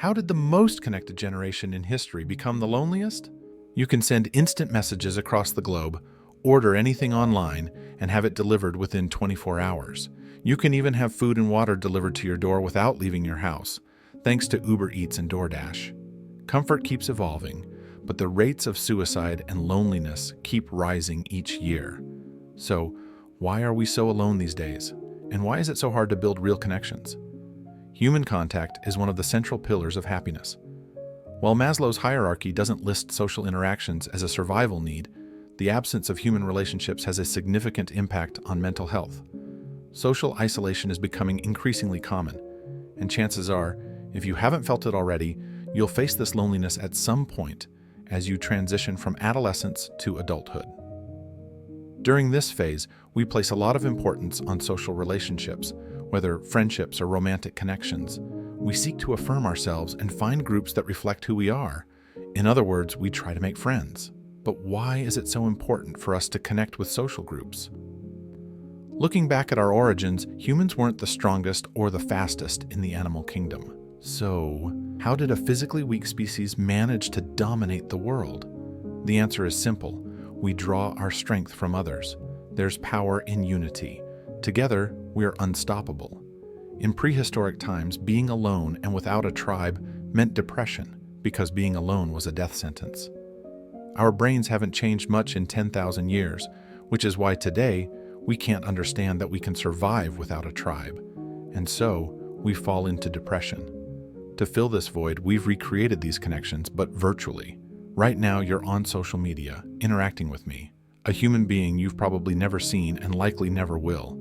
How did the most connected generation in history become the loneliest? You can send instant messages across the globe, order anything online, and have it delivered within 24 hours. You can even have food and water delivered to your door without leaving your house, thanks to Uber Eats and DoorDash. Comfort keeps evolving, but the rates of suicide and loneliness keep rising each year. So, why are we so alone these days? And why is it so hard to build real connections? Human contact is one of the central pillars of happiness. While Maslow's hierarchy doesn't list social interactions as a survival need, the absence of human relationships has a significant impact on mental health. Social isolation is becoming increasingly common, and chances are, if you haven't felt it already, you'll face this loneliness at some point as you transition from adolescence to adulthood. During this phase, we place a lot of importance on social relationships, whether friendships or romantic connections. We seek to affirm ourselves and find groups that reflect who we are. In other words, we try to make friends. But why is it so important for us to connect with social groups? Looking back at our origins, humans weren't the strongest or the fastest in the animal kingdom. So, how did a physically weak species manage to dominate the world? The answer is simple. We draw our strength from others. There's power in unity. Together, we are unstoppable. In prehistoric times, being alone and without a tribe meant depression because being alone was a death sentence. Our brains haven't changed much in 10,000 years, which is why today we can't understand that we can survive without a tribe. And so, we fall into depression. To fill this void, we've recreated these connections, but virtually. Right now, you're on social media, interacting with me, a human being you've probably never seen and likely never will.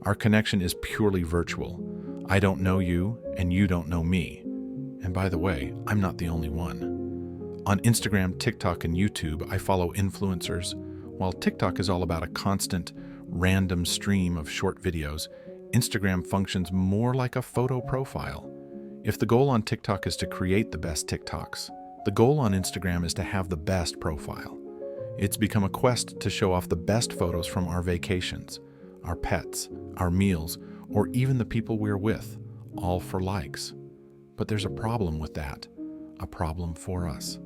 Our connection is purely virtual. I don't know you, and you don't know me. And by the way, I'm not the only one. On Instagram, TikTok, and YouTube, I follow influencers. While TikTok is all about a constant, random stream of short videos, Instagram functions more like a photo profile. If the goal on TikTok is to create the best TikToks, the goal on Instagram is to have the best profile. It's become a quest to show off the best photos from our vacations, our pets, our meals, or even the people we're with, all for likes. But there's a problem with that, a problem for us.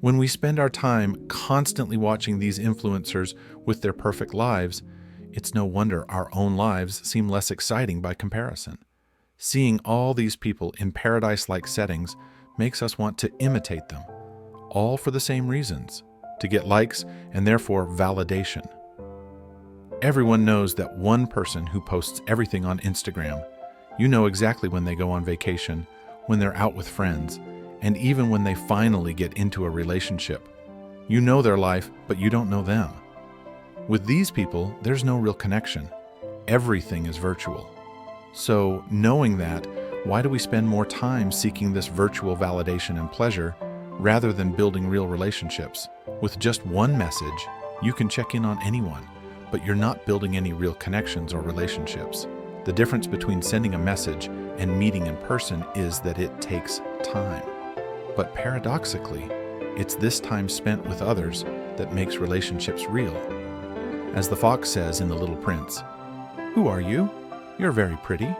When we spend our time constantly watching these influencers with their perfect lives, it's no wonder our own lives seem less exciting by comparison. Seeing all these people in paradise-like settings makes us want to imitate them, all for the same reasons, to get likes and therefore validation. Everyone knows that one person who posts everything on Instagram. You know exactly when they go on vacation, when they're out with friends, and even when they finally get into a relationship. You know their life, but you don't know them. With these people, there's no real connection. Everything is virtual. So, knowing that, why do we spend more time seeking this virtual validation and pleasure rather than building real relationships? With just one message, you can check in on anyone, but you're not building any real connections or relationships. The difference between sending a message and meeting in person is that it takes time. But paradoxically, it's this time spent with others that makes relationships real. As the fox says in The Little Prince, "Who are you? You're very pretty."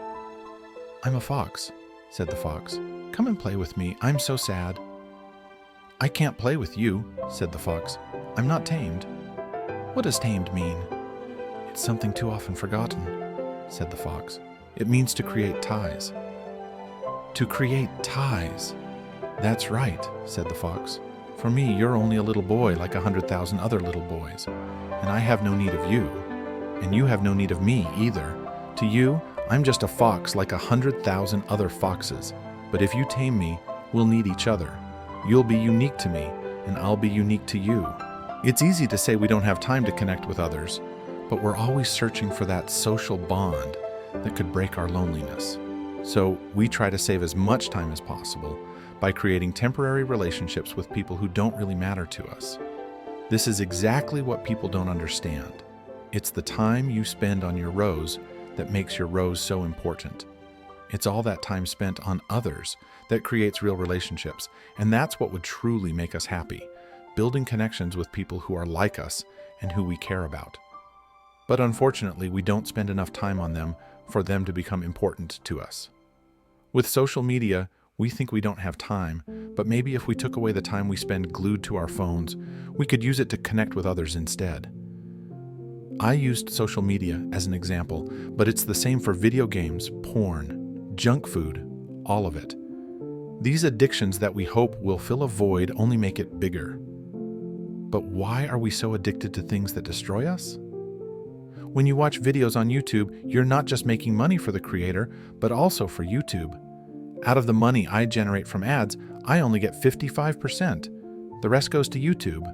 "I'm a fox," said the fox. "Come and play with me. I'm so sad." "I can't play with you," said the fox. "I'm not tamed." "What does tamed mean?" "It's something too often forgotten," said the fox. "It means to create ties." "To create ties." "That's right," said the fox. "For me, you're only a little boy like 100,000 other little boys, and I have no need of you, and you have no need of me either. To you, I'm just a fox like 100,000 other foxes, but if you tame me, we'll need each other. You'll be unique to me, and I'll be unique to you." It's easy to say we don't have time to connect with others, but we're always searching for that social bond that could break our loneliness. So we try to save as much time as possible by creating temporary relationships with people who don't really matter to us. This is exactly what people don't understand. It's the time you spend on your rose that makes your rose so important. It's all that time spent on others that creates real relationships, and that's what would truly make us happy, building connections with people who are like us and who we care about. But unfortunately, we don't spend enough time on them for them to become important to us. With social media, We think we don't have time, but maybe if we took away the time we spend glued to our phones, we could use it to connect with others instead. I used social media as an example, but it's the same for video games, porn, junk food, all of it. These addictions that we hope will fill a void only make it bigger. But why are we so addicted to things that destroy us? When you watch videos on YouTube, you're not just making money for the creator, but also for YouTube. Out of the money I generate from ads, I only get 55%. The rest goes to YouTube.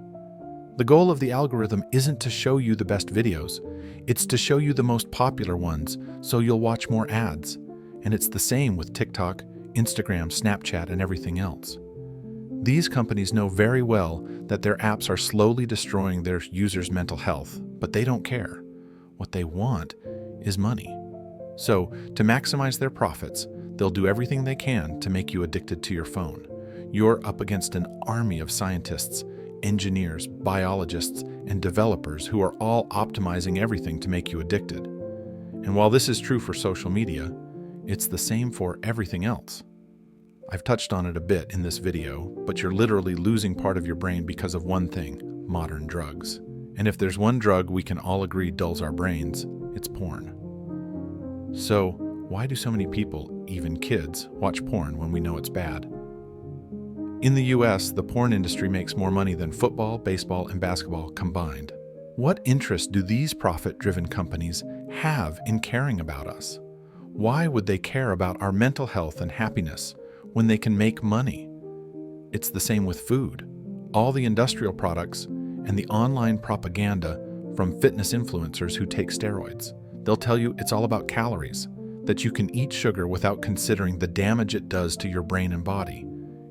The goal of the algorithm isn't to show you the best videos. It's to show you the most popular ones, so you'll watch more ads. And it's the same with TikTok, Instagram, Snapchat, and everything else. These companies know very well that their apps are slowly destroying their users' mental health, but they don't care. What they want is money. So, to maximize their profits, they'll do everything they can to make you addicted to your phone. You're up against an army of scientists, engineers, biologists, and developers who are all optimizing everything to make you addicted. And while this is true for social media, it's the same for everything else. I've touched on it a bit in this video, but you're literally losing part of your brain because of one thing: modern drugs. And if there's one drug we can all agree dulls our brains, it's porn. So, why do so many people, even kids, watch porn when we know it's bad? In the US, the porn industry makes more money than football, baseball, and basketball combined. What interest do these profit-driven companies have in caring about us? Why would they care about our mental health and happiness when they can make money? It's the same with food. All the industrial products and the online propaganda from fitness influencers who take steroids. They'll tell you it's all about calories, that you can eat sugar without considering the damage it does to your brain and body.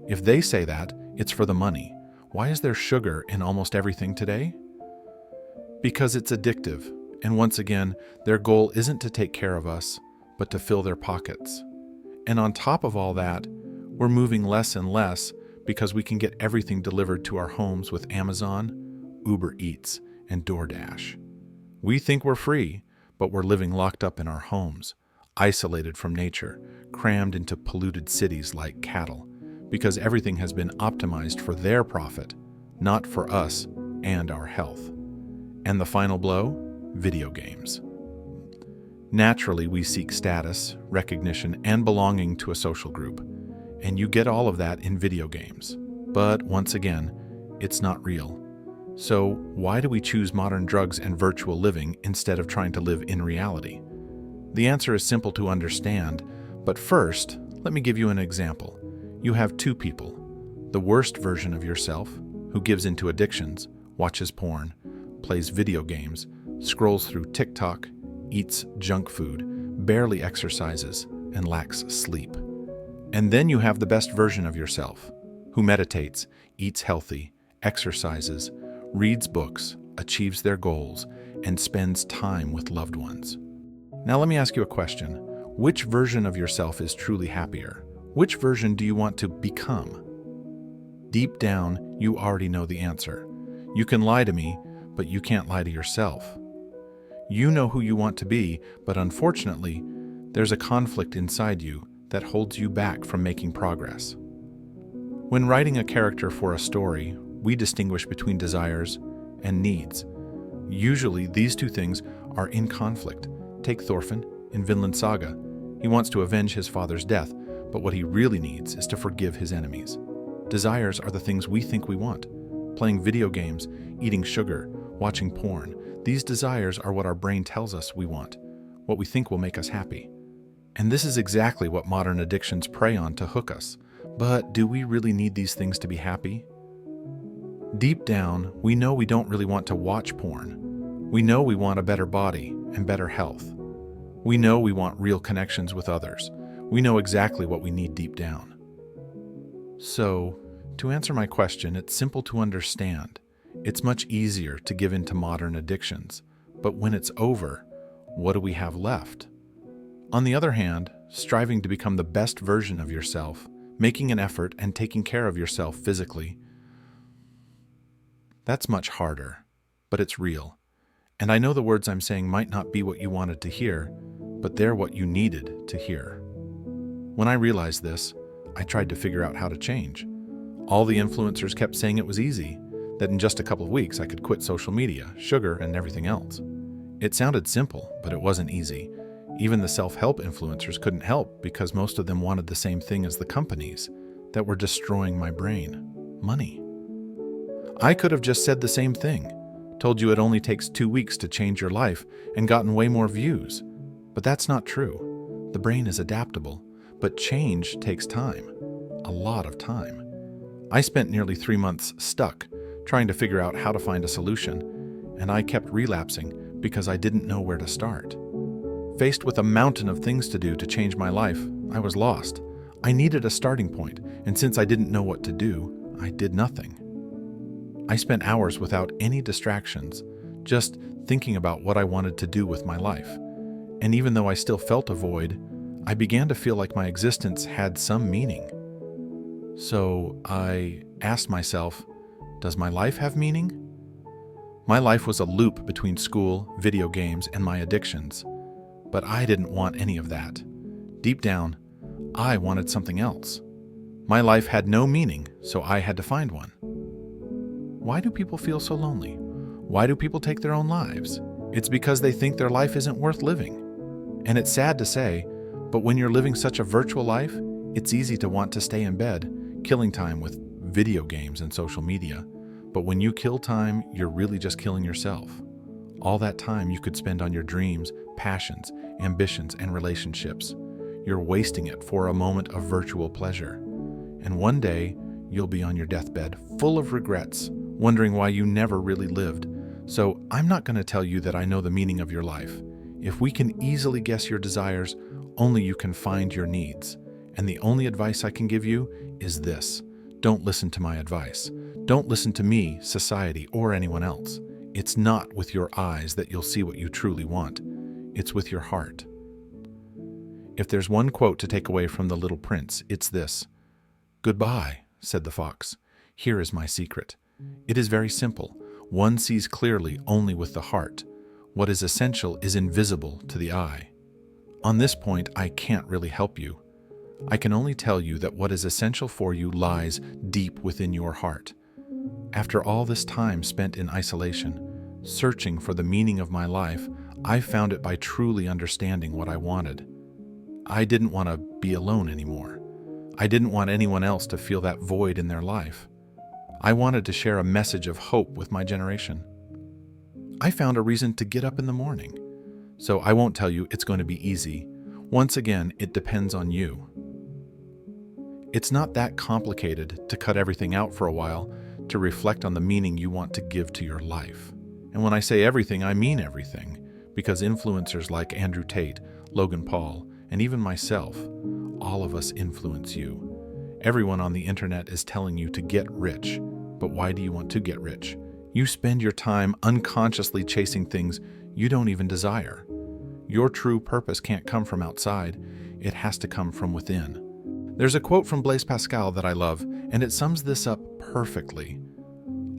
If they say that, it's for the money. Why is there sugar in almost everything today? Because it's addictive, and once again, their goal isn't to take care of us, but to fill their pockets. And on top of all that, we're moving less and less because we can get everything delivered to our homes with Amazon, Uber Eats, and DoorDash. We think we're free, but we're living locked up in our homes, isolated from nature, crammed into polluted cities like cattle, because everything has been optimized for their profit, not for us and our health. And the final blow? Video games. Naturally, we seek status, recognition, and belonging to a social group, and you get all of that in video games. But once again, it's not real. So why do we choose modern drugs and virtual living instead of trying to live in reality? The answer is simple to understand, but first, let me give you an example. You have two people: the worst version of yourself, who gives into addictions, watches porn, plays video games, scrolls through TikTok, eats junk food, barely exercises, and lacks sleep. And then you have the best version of yourself, who meditates, eats healthy, exercises, reads books, achieves their goals, and spends time with loved ones. Now let me ask you a question. Which version of yourself is truly happier? Which version do you want to become? Deep down, you already know the answer. You can lie to me, but you can't lie to yourself. You know who you want to be, but unfortunately, there's a conflict inside you that holds you back from making progress. When writing a character for a story, we distinguish between desires and needs. Usually, these two things are in conflict. Take Thorfinn in Vinland Saga. He wants to avenge his father's death, but what he really needs is to forgive his enemies. Desires are the things we think we want. Playing video games, eating sugar, watching porn. These desires are what our brain tells us we want, what we think will make us happy. And this is exactly what modern addictions prey on to hook us. But do we really need these things to be happy? Deep down, we know we don't really want to watch porn. We know we want a better body and better health. We know we want real connections with others. We know exactly what we need deep down. So, to answer my question, it's simple to understand. It's much easier to give in to modern addictions. But when it's over, what do we have left? On the other hand, striving to become the best version of yourself, making an effort and taking care of yourself physically, that's much harder, but it's real. And I know the words I'm saying might not be what you wanted to hear, but they're what you needed to hear. When I realized this, I tried to figure out how to change. All the influencers kept saying it was easy, that in just a couple of weeks I could quit social media, sugar, and everything else. It sounded simple, but it wasn't easy. Even the self-help influencers couldn't help because most of them wanted the same thing as the companies that were destroying my brain: money. I could have just said the same thing, told you it only takes 2 weeks to change your life and gotten way more views. But that's not true. The brain is adaptable, but change takes time. A lot of time. I spent nearly 3 months stuck, trying to figure out how to find a solution, and I kept relapsing because I didn't know where to start. Faced with a mountain of things to do to change my life, I was lost. I needed a starting point, and since I didn't know what to do, I did nothing. I spent hours without any distractions, just thinking about what I wanted to do with my life. And even though I still felt a void, I began to feel like my existence had some meaning. So I asked myself, does my life have meaning? My life was a loop between school, video games, and my addictions. But I didn't want any of that. Deep down, I wanted something else. My life had no meaning, so I had to find one. Why do people feel so lonely? Why do people take their own lives? It's because they think their life isn't worth living. And it's sad to say, but when you're living such a virtual life, it's easy to want to stay in bed, killing time with video games and social media. But when you kill time, you're really just killing yourself. All that time you could spend on your dreams, passions, ambitions, and relationships. You're wasting it for a moment of virtual pleasure. And one day, you'll be on your deathbed, full of regrets, wondering why you never really lived. So I'm not going to tell you that I know the meaning of your life. If we can easily guess your desires, only you can find your needs. And the only advice I can give you is this: don't listen to my advice. Don't listen to me, society, or anyone else. It's not with your eyes that you'll see what you truly want. It's with your heart. If there's one quote to take away from The Little Prince, it's this: "Goodbye," said the fox. "Here is my secret. It is very simple. One sees clearly only with the heart. What is essential is invisible to the eye." On this point, I can't really help you. I can only tell you that what is essential for you lies deep within your heart. After all this time spent in isolation, searching for the meaning of my life, I found it by truly understanding what I wanted. I didn't want to be alone anymore. I didn't want anyone else to feel that void in their life. I wanted to share a message of hope with my generation. I found a reason to get up in the morning. So I won't tell you it's going to be easy. Once again, it depends on you. It's not that complicated to cut everything out for a while to reflect on the meaning you want to give to your life. And when I say everything, I mean everything, because influencers like Andrew Tate, Logan Paul, and even myself, all of us influence you. Everyone on the internet is telling you to get rich. But why do you want to get rich? You spend your time unconsciously chasing things you don't even desire. Your true purpose can't come from outside. It has to come from within. There's a quote from Blaise Pascal that I love, and it sums this up perfectly.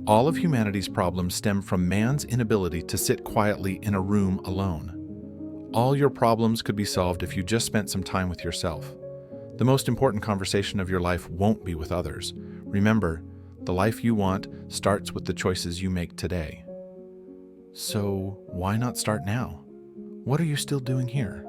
All of humanity's problems stem from man's inability to sit quietly in a room alone. All your problems could be solved if you just spent some time with yourself. The most important conversation of your life won't be with others. Remember, the life you want starts with the choices you make today. So why not start now? What are you still doing here?